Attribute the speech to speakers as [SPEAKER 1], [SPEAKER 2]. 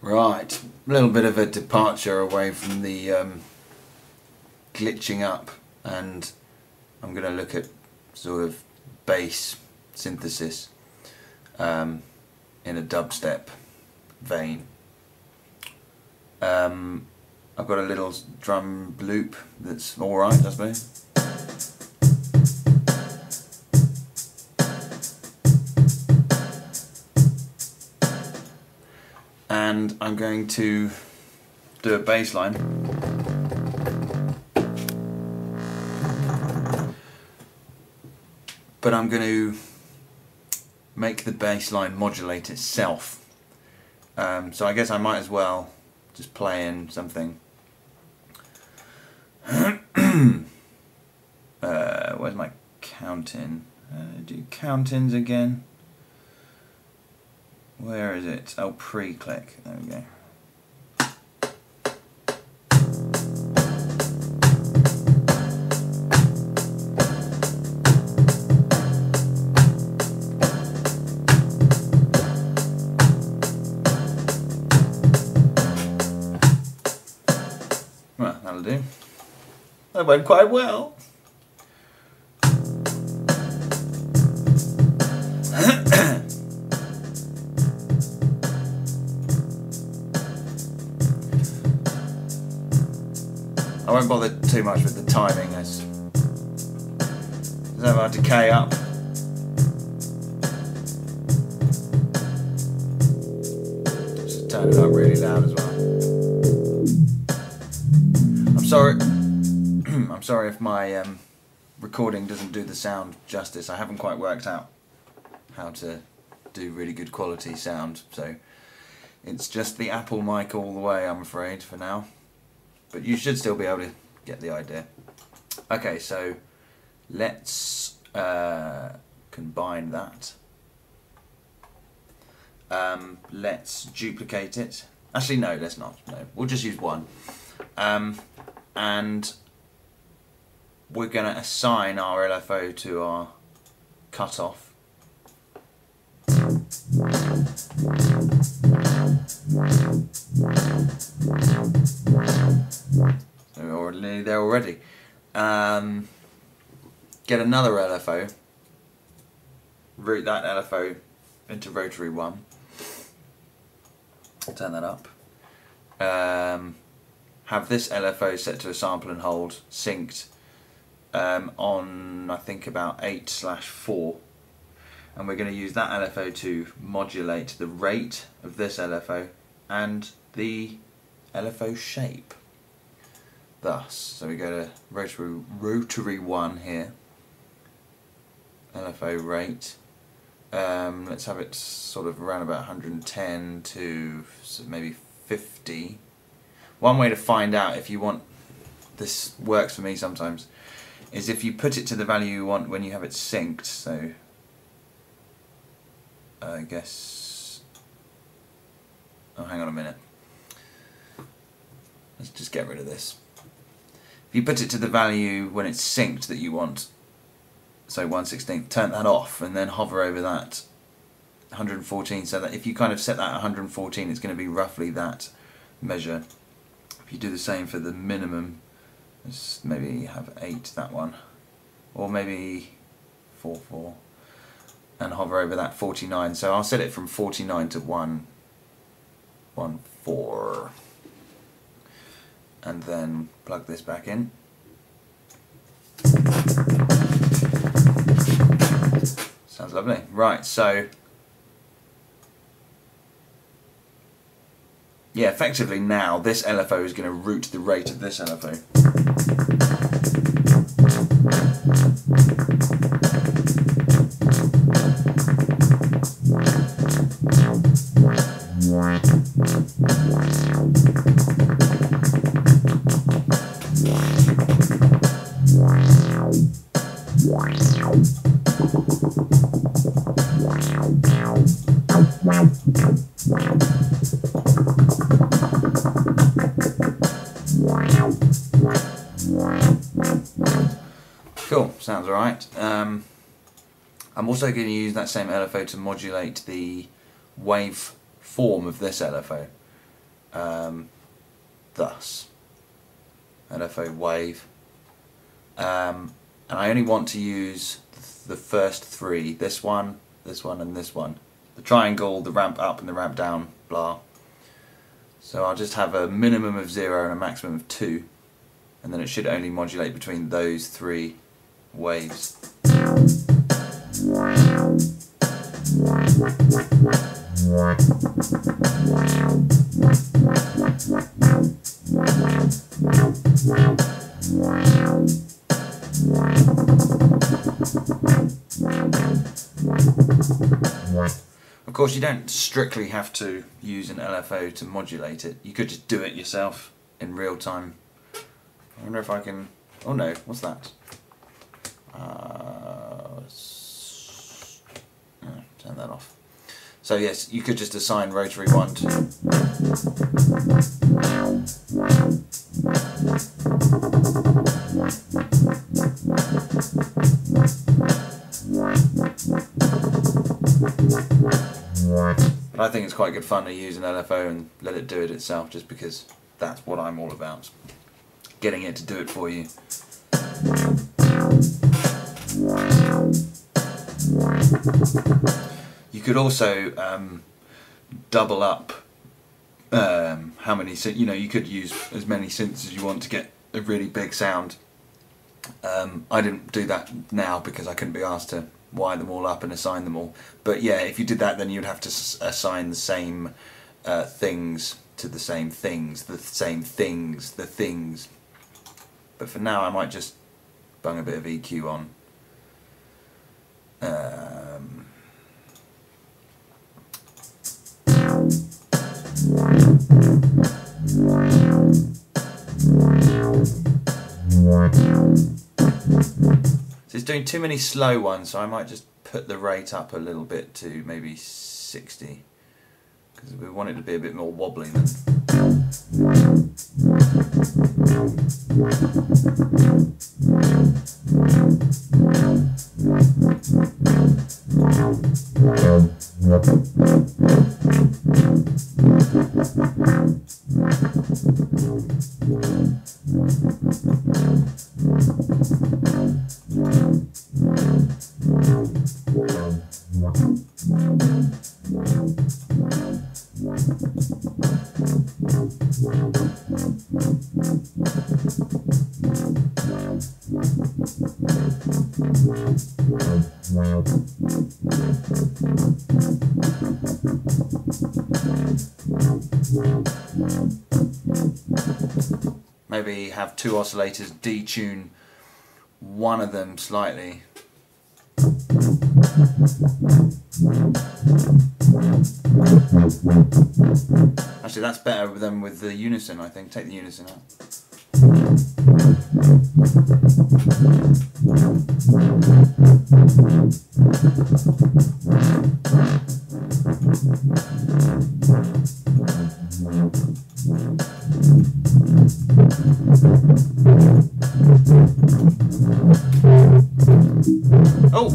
[SPEAKER 1] Right, a little bit of a departure away from the glitching up, and I'm going to look at sort of bass synthesis in a dubstep vein. I've got a little drum loop that's alright, I suppose. And I'm going to do a bass line. But I'm going to make the bass line modulate itself. So I guess I might as well just play in something. Where's my count-in? Do count-ins again. Where is it? Oh, pre-click. There we go. Well, that'll do. That went quite well. I won't bother too much with the timing as have our decay up. Just turn it up really loud as well. I'm sorry. I'm sorry if my recording doesn't do the sound justice. I haven't quite worked out how to do really good quality sound, so it's just the Apple mic all the way, I'm afraid, for now. But you should still be able to get the idea. Okay, so let's combine that. Let's duplicate it. Actually, no, let's not. No, we'll just use one. And we're going to assign our LFO to our cutoff. So we're nearly there already. Get another LFO, route that LFO into rotary 1, turn that up, have this LFO set to a sample and hold synced on I think about 8/4, and we're going to use that LFO to modulate the rate of this LFO and the LFO shape. Thus, so we go to rotary 1 here, LFO rate, let's have it sort of around about 110 to maybe 50. One way to find out if you want, this works for me sometimes, is if you put it to the value you want when you have it synced. So I guess, oh, hang on a minute, let's just get rid of this. If you put it to the value when it's synced that you want, so 1/16, turn that off and then hover over that 114, so that if you kind of set that at 114, it's going to be roughly that measure. If you do the same for the minimum, let's maybe have 8, that one, or maybe 4/4, and hover over that 49. So I'll set it from 49 to 1/4. And then plug this back in. Sounds lovely. Right, so yeah, effectively now this LFO is going to route the rate of this LFO. Cool, sounds alright. I'm also going to use that same LFO to modulate the wave form of this LFO. thus. LFO wave. And I only want to use the first three, this one, and this one. The triangle, the ramp up and the ramp down, blah. So I'll just have a minimum of 0 and a maximum of 2, and then it should only modulate between those three waves. Of course, you don't strictly have to use an LFO to modulate it. You could just do it yourself in real time. I wonder if I can... oh no, what's that? Turn that off. So yes, you could just assign rotary 1 to... But I think it's quite good fun to use an LFO and let it do it itself, just because that's what I'm all about. Getting it to do it for you. You could also double up how many, you could use as many synths as you want to get a really big sound. I didn't do that now because I couldn't be asked to wire them all up and assign them all. But yeah, if you did that, then you'd have to assign the same things to the same things, the things. But for now, I might just bung a bit of EQ on. So it's doing too many slow ones, so I might just put the rate up a little bit to maybe 60, because we want it to be a bit more wobbly than... Maybe have two oscillators, detune one of them slightly. Actually, that's better than with the unison, I think. Take the unison out. Oh!